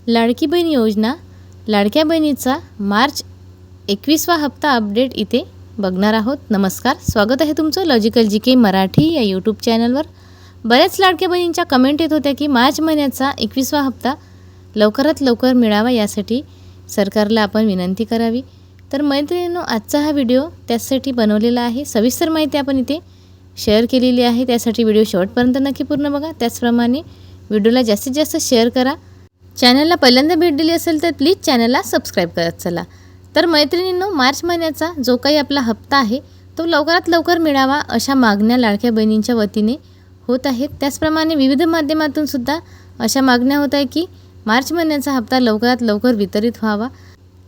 लाडकी बहीण योजना, लाडक्या बहिणीचा मार्च 21वा हप्ता अपडेट इथे बघणार आहोत. नमस्कार, स्वागत आहे तुमचं लॉजिकल जीके मराठी या यूट्यूब चॅनलवर. बऱ्याच लाडक्या बहिणींच्या कमेंट येत होत्या की मार्च महिन्याचा 21वा हप्ता लवकरात लवकर मिळावा, यासाठी सरकारला आपण विनंती करावी. तर मैत्रिणींनो, आजचा हा व्हिडिओ त्यासाठी बनवलेला आहे. सविस्तर माहिती आपण इथे शेअर केलेली आहे, त्यासाठी व्हिडिओ शेवटपर्यंत नक्की पूर्ण बघा. त्याचप्रमाणे व्हिडिओला जास्तीत जास्त शेअर करा. चॅनलला पहिल्यांदा भेट दिली असेल तर प्लीज चॅनलला सबस्क्राईब करत चला. तर मैत्रिणींनो, मार्च महिन्याचा जो काही आपला हप्ता आहे तो लवकरात लवकर मिळावा अशा मागण्या लाडक्या बहिणींच्या वतीने होत आहेत. त्याचप्रमाणे विविध माध्यमातून सुद्धा अशा मागण्या होत आहे की मार्च महिन्याचा हप्ता लवकरात लवकर वितरित व्हावा.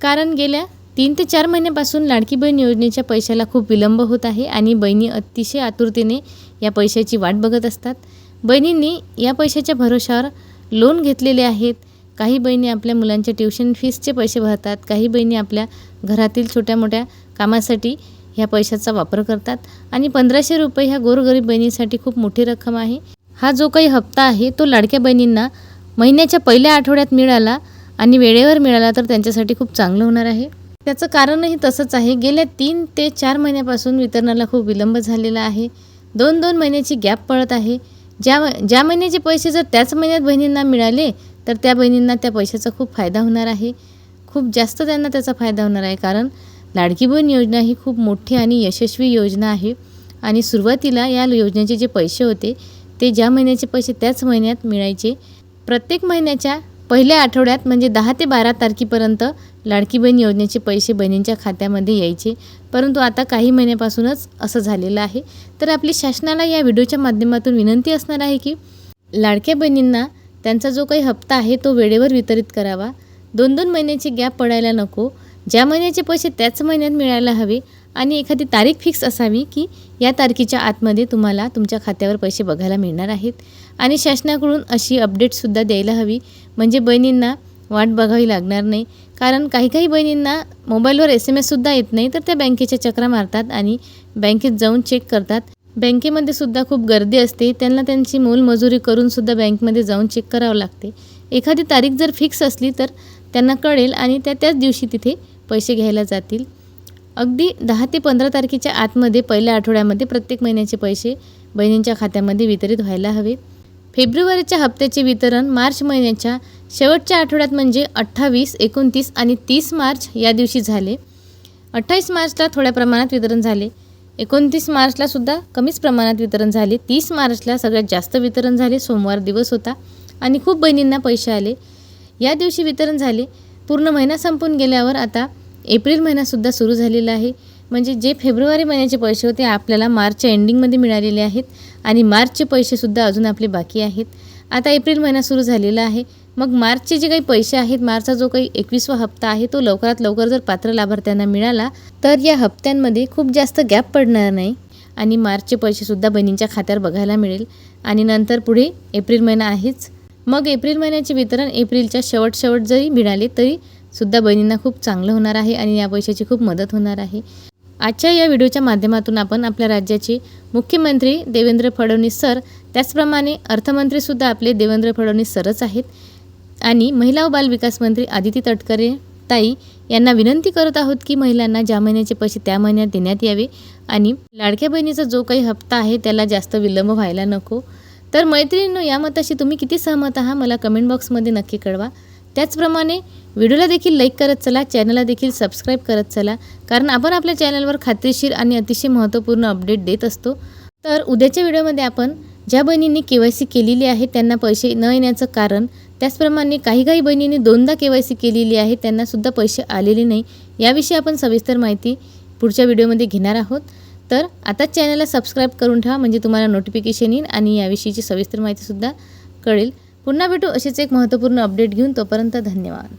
कारण गेल्या 3 ते 4 महिन्यापासून लाडकी बहीण योजनेच्या पैशाला खूप विलंब होत आहे आणि बहिणी अतिशय आतुरतेने या पैशाची वाट बघत असतात. बहिणींनी या पैशाच्या भरोशावर लोन घेतलेले आहेत. काही बहिणी आपल्या मुलांच्या ट्युशन फीसचे पैसे भरतात, काही बहिणी आपल्या घरातील छोट्या मोठ्या कामासाठी ह्या पैशाचा वापर करतात आणि 1500 रुपये ह्या गोरगरीब बहिणीसाठी खूप मोठी रक्कम आहे. हा जो काही हप्ता आहे तो लाडक्या बहिणींना महिन्याच्या पहिल्या आठवड्यात मिळाला आणि वेळेवर मिळाला तर त्यांच्यासाठी खूप चांगलं होणार आहे. त्याचं कारणही तसंच आहे. गेल्या 3 ते 4 महिन्यापासून वितरणाला खूप विलंब झालेला आहे. 2-2 महिन्याची गॅप पडत आहे. ज्या महिन्याचे पैसे जर त्याच महिन्यात बहिणींना मिळाले तर त्या बहिणींना त्या पैशाचा खूप फायदा होणार आहे. खूप जास्त त्यांना त्याचा फायदा होणार आहे. कारण लाडकी बहीण योजना ही खूप मोठी आणि यशस्वी योजना आहे आणि सुरुवातीला या योजनेचे जे पैसे होते ते ज्या महिन्याचे पैसे त्याच महिन्यात मिळायचे. प्रत्येक महिन्याच्या पहिल्या आठवड्यात म्हणजे 10 ते 12 तारखेपर्यंत लाडकी बहीण योजनेचे पैसे बहिणींच्या खात्यामध्ये यायचे. परंतु आता काही महिन्यापासूनच असं झालेलं आहे. तर आपली शासनाला या व्हिडिओच्या माध्यमातून विनंती असणार आहे की लाडक्या बहिणींना त्यांचा जो काही हप्ता आहे तो वेळेवर वितरित करावा. 2-2 महिन्याची गॅप पडायला नको. ज्या महिन्याचे पैसे त्याच महिन्यात मिळायला हवे आणि एखादी तारीख फिक्स असावी की या तारखेच्या आतमध्ये तुम्हाला तुमच्या खात्यावर पैसे बघायला मिळणार आहेत. आणि शासनाकडून अशी अपडेटसुद्धा द्यायला हवी, म्हणजे बहिणींना वाट बघावी लागणार नाही. कारण काही बहिणींना मोबाईलवर SMS-सुद्धा येत नाही, तर त्या बँकेच्या चक्रा मारतात आणि बँकेत जाऊन चेक करतात. बँकेमध्ये सुद्धा खूप गर्दी असते, त्यांना त्यांची मोलमजुरी करूनसुद्धा बँकमध्ये जाऊन चेक करावं लागते. एखादी तारीख जर फिक्स असली तर त्यांना कळेल आणि त्याच दिवशी तिथे पैसे घ्यायला जातील. अगदी 10 ते 15 तारखेच्या आतमध्ये पहिल्या आठवड्यामध्ये प्रत्येक महिन्याचे पैसे बहिणींच्या खात्यामध्ये वितरित व्हायला हवेत. फेब्रुवारीच्या हप्त्याचे वितरण मार्च महिन्याच्या शेवटच्या आठवड्यात म्हणजे 28, 29 आणि 30 मार्च या दिवशी झाले. 28 मार्चला थोड्या प्रमाणात वितरण झाले. 29 मार्चला सुद्धा कमीच प्रमाणात वितरण झाले. 30 मार्चला सगळ्यात जास्त वितरण झाले. सोमवार दिवस होता आणि खूप बहिणींना पैसे आले. या दिवशी वितरण झाले. पूर्ण महिना संपून गेल्यावर आता एप्रिल महिनासुद्धा सुरू झालेला आहे. म्हणजे जे फेब्रुवारी महिन्याचे पैसे होते आपल्याला मार्चच्या एंडिंगमध्ये मिळालेले आहेत आणि मार्चचे पैसेसुद्धा अजून आपले बाकी आहेत. आता एप्रिल महिना सुरू झालेला आहे. मग मार्चचे जे काही पैसे आहेत, मार्चचा जो काही 21वा हप्ता आहे तो लवकरात लवकर जर पात्र लाभार्थ्यांना मिळाला तर या हप्त्यांमध्ये खूप जास्त गॅप पडणार नाही आणि मार्चचे पैसेसुद्धा बहिणींच्या खात्यावर बघायला मिळेल. आणि नंतर पुढे एप्रिल महिना आहेच. मग एप्रिल महिन्याचे वितरण एप्रिलच्या शेवट जरी मिळाले तरी सुद्धा बहिणींना खूप चांगलं होणार आहे आणि या पैशाची खूप मदत होणार आहे. आजच्या या व्हिडिओच्या माध्यमातून आपण आपल्या राज्याचे मुख्यमंत्री देवेंद्र फडणवीस सर, त्याचप्रमाणे अर्थमंत्रीसुद्धा आपले देवेंद्र फडणवीस सरच आहेत आणि महिला व बालविकास मंत्री आदिती तटकरे ताई यांना विनंती करत आहोत की महिलांना ज्या महिन्याचे पैसे त्या महिन्यात देण्यात यावे आणि लाडक्या बहिणीचा जो काही हप्ता आहे त्याला जास्त विलंब व्हायला नको. तर मैत्रिणींनो, या मताशी तुम्ही किती सहमत आहात मला कमेंट बॉक्समध्ये नक्की कळवा. त्याचप्रमाणे व्हिडिओला देखील लाईक करत चला, चॅनलला देखील सबस्क्राईब करत चला, कारण आपण आपल्या चॅनलवर खात्रीशीर आणि अतिशय महत्त्वपूर्ण अपडेट देत असतो. तर उद्याच्या व्हिडिओमध्ये आपण ज्या बहिणींनी KYC केलेली आहे त्यांना पैसे न येण्याचं कारण, त्याचप्रमाणे काही बहिणींनी 2दा KYC केलेली आहे त्यांनासुद्धा पैसे आलेले नाही, याविषयी आपण सविस्तर माहिती पुढच्या व्हिडिओमध्ये घेणार आहोत. तर आताच चॅनलला सबस्क्राईब करून ठेवा, म्हणजे तुम्हाला नोटिफिकेशन येईल आणि याविषयीची सविस्तर माहितीसुद्धा कळेल. पुन्हा भेटू असेच एक महत्त्वपूर्ण अपडेट घेऊन. तोपर्यंत धन्यवाद.